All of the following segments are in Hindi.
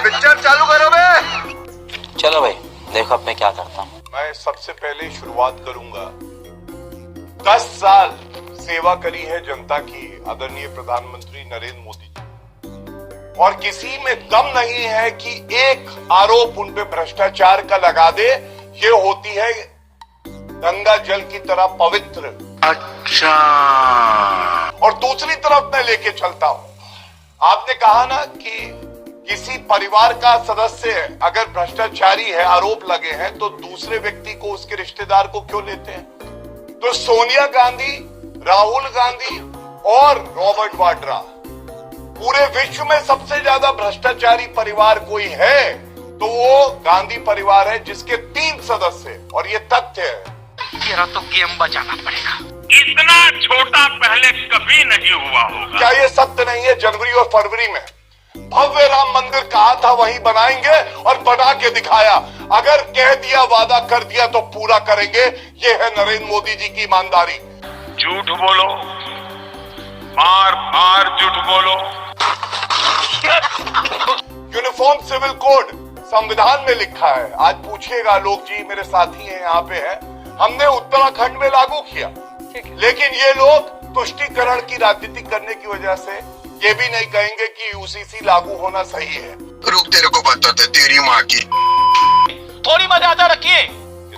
पिक्चर चालू करो बे। चलो भाई, देखो अब मैं क्या करता हूँ। मैं सबसे पहले शुरुआत करूंगा। 10 साल सेवा करी है जनता की आदरणीय प्रधानमंत्री नरेंद्र मोदी जी, और किसी में दम नहीं है कि एक आरोप उन पे भ्रष्टाचार का लगा दे। ये होती है गंगा जल की तरह पवित्र। अच्छा। और दूसरी तरफ मैं लेके चलता हूं। आपने कहा ना कि किसी परिवार का सदस्य अगर भ्रष्टाचारी है, आरोप लगे हैं, तो दूसरे व्यक्ति को, उसके रिश्तेदार को क्यों लेते हैं? तो सोनिया गांधी, राहुल गांधी और रॉबर्ट वाड्रा, पूरे विश्व में सबसे ज्यादा भ्रष्टाचारी परिवार कोई है तो वो गांधी परिवार है, जिसके 3 सदस्य। और ये तथ्य है। तेरा तो गेम बजाना पड़ेगा। इतना छोटा पहले कभी नहीं हुआ होगा। क्या ये सत्य नहीं है? जनवरी और फरवरी में भव्य राम मंदिर कहा था वहीं बनाएंगे और बना के दिखाया। अगर कह दिया, वादा कर दिया तो पूरा करेंगे। ये है नरेंद्र मोदी जी की ईमानदारी। झूठ बोलो, बार बार झूठ बोलो। यूनिफॉर्म सिविल कोड संविधान में लिखा है। आज पूछिएगा लोग, जी मेरे साथी हैं यहाँ पे है, हमने उत्तराखंड में लागू किया, लेकिन ये लोग तुष्टीकरण की राजनीति करने की वजह से ये भी नहीं कहेंगे कि यूसीसी लागू होना सही है। रुक, तेरे को बताते तेरी माँ की। थोड़ी मर्यादा रखिए।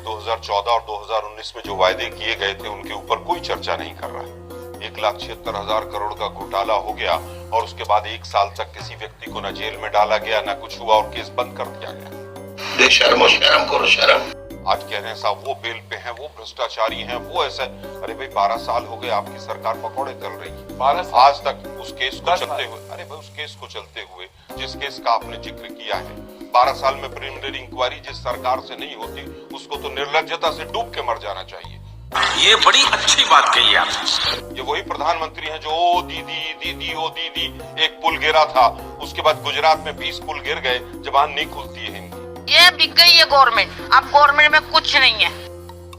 2014 और 2019 में जो वायदे किए गए थे उनके ऊपर कोई चर्चा नहीं कर रहा है। 1,76,000 करोड़ का घोटाला हो गया और उसके बाद 1 साल तक किसी व्यक्ति को न जेल में डाला गया, न कुछ हुआ और केस बंद कर दिया गया। बेशर्मो, शर्म करो, शर्म। आज कह रहे हैं साहब वो बेल पे हैं, वो भ्रष्टाचारी हैं, वो ऐसा। अरे भाई 12 साल हो गए आपकी सरकार पकौड़े तल रही है। 12 साल आज तक उस केस को चलते हुए, अरे भाई उस केस को चलते हुए, जिस केस का आपने जिक्र किया है, 12 साल में प्रिलिमिनरी इंक्वायरी जिस सरकार से नहीं होती उसको तो निर्लज्जता से डूब के मर जाना चाहिए। ये बड़ी अच्छी बात कही आपने। ये वही प्रधानमंत्री हैं जो ओ दीदी दीदी ओ दीदी, एक पुल गिरा था, उसके बाद गुजरात में 20 पुल गिर गए, जबान नहीं खुलती है इनकी। ये बिक गई है गवर्नमेंट, अब गवर्नमेंट में कुछ नहीं है।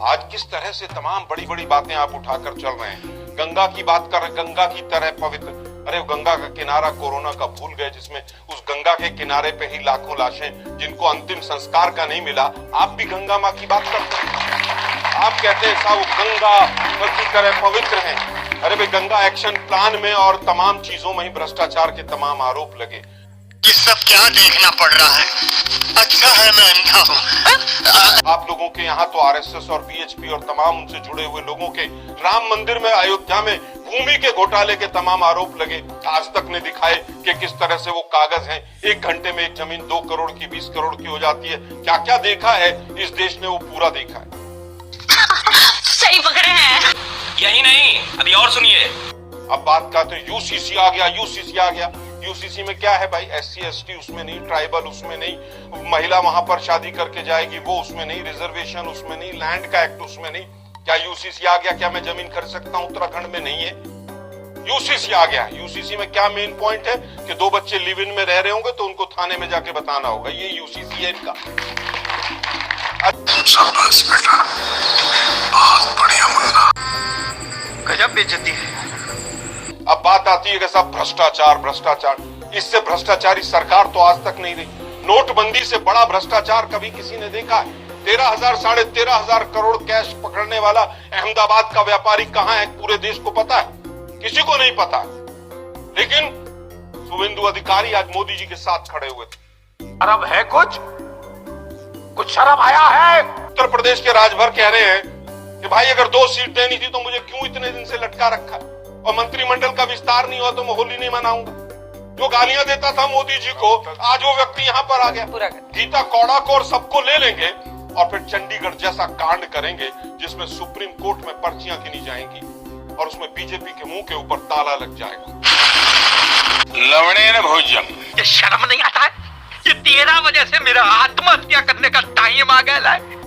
आज किस तरह से तमाम बड़ी बड़ी बातें आप उठाकर चल रहे हैं। गंगा की बात कर रहे, गंगा की तरह पवित्र। अरे गंगा का किनारा कोरोना का भूल गए, जिसमें उस गंगा के किनारे पे ही लाखों लाशें जिनको अंतिम संस्कार का नहीं मिला। आप भी गंगा माँ की बात करते हैं। आप कहते हैं साहब गंगा की तरह पवित्र है। अरे भाई गंगा एक्शन प्लान में और तमाम चीजों में ही भ्रष्टाचार के तमाम आरोप लगे। ये सब क्या देखना पड़ रहा है? अच्छा है मैं अंधा हूँ। आप लोगों के यहाँ तो आरएसएस और बीएचपी और तमाम उनसे जुड़े हुए लोगों के राम मंदिर में, अयोध्या में भूमि के घोटाले के तमाम आरोप लगे। आज तक ने दिखाए कि किस तरह से वो कागज हैं, 1 घंटे में एक जमीन 2 करोड़ की 20 करोड़ की हो जाती है। क्या क्या देखा है इस देश ने, वो पूरा देखा है। सही पकड़े हैं। यही नहीं, अभी और सुनिए। अब बात का तो यूसीसी आ गया, यूसीसी आ गया। यूसीसी में क्या है भाई? SC ST उसमें नहीं, ट्राइबल उसमें नहीं, महिला वहां पर शादी करके जाएगी वो उसमें नहीं, रिजर्वेशन उसमें नहीं, लैंड का एक्ट उसमें नहीं। क्या यूसीसी आ गया? क्या मैं जमीन खरीद सकता हूं? उत्तराखंड में नहीं है, यूसीसी आ गया। यूसीसी में क्या मेन पॉइंट है कि 2 बच्चे लिव इन में रह रहे होंगे तो उनको थाने में जाके बताना होगा। ये यूसीसी है इनका। शाबाश बेटा, बहुत बढ़िया मुन्ना। गजब बेइज्जती है। अब बात आती है कि सब भ्रष्टाचार भ्रष्टाचार, इससे भ्रष्टाचारी सरकार तो आज तक नहीं रही। नोटबंदी से बड़ा भ्रष्टाचार कभी किसी ने देखा है? 13,000 साढ़े 13,000 करोड़ कैश पकड़ने वाला अहमदाबाद का व्यापारी कहाँ है? पूरे देश को पता है? किसी को नहीं पता। लेकिन शुभेंदु अधिकारी आज मोदी जी के साथ खड़े हुए थे। शर्म है? कुछ शर्म आया है? उत्तर प्रदेश के राजभर कह रहे हैं कि भाई अगर 2 सीट देनी थी तो मुझे क्यों इतने दिन से लटका रखा, और मंत्रिमंडल का विस्तार नहीं हुआ तो मैं होली नहीं मनाऊंगा। जो गालियां देता था मोदी जी को, आज वो व्यक्ति यहाँ पर आ गया। गीता कौड़ा को और सबको ले लेंगे और फिर चंडीगढ़ जैसा कांड करेंगे जिसमें सुप्रीम कोर्ट में पर्चियां गिनी जाएंगी और उसमें बीजेपी के मुंह के ऊपर ताला लग जाएगा। लवणे न भोजम। ये शर्म नहीं आता है? ये 13 वजह से मेरा आत्महत्या करने का टाइम आ गया है।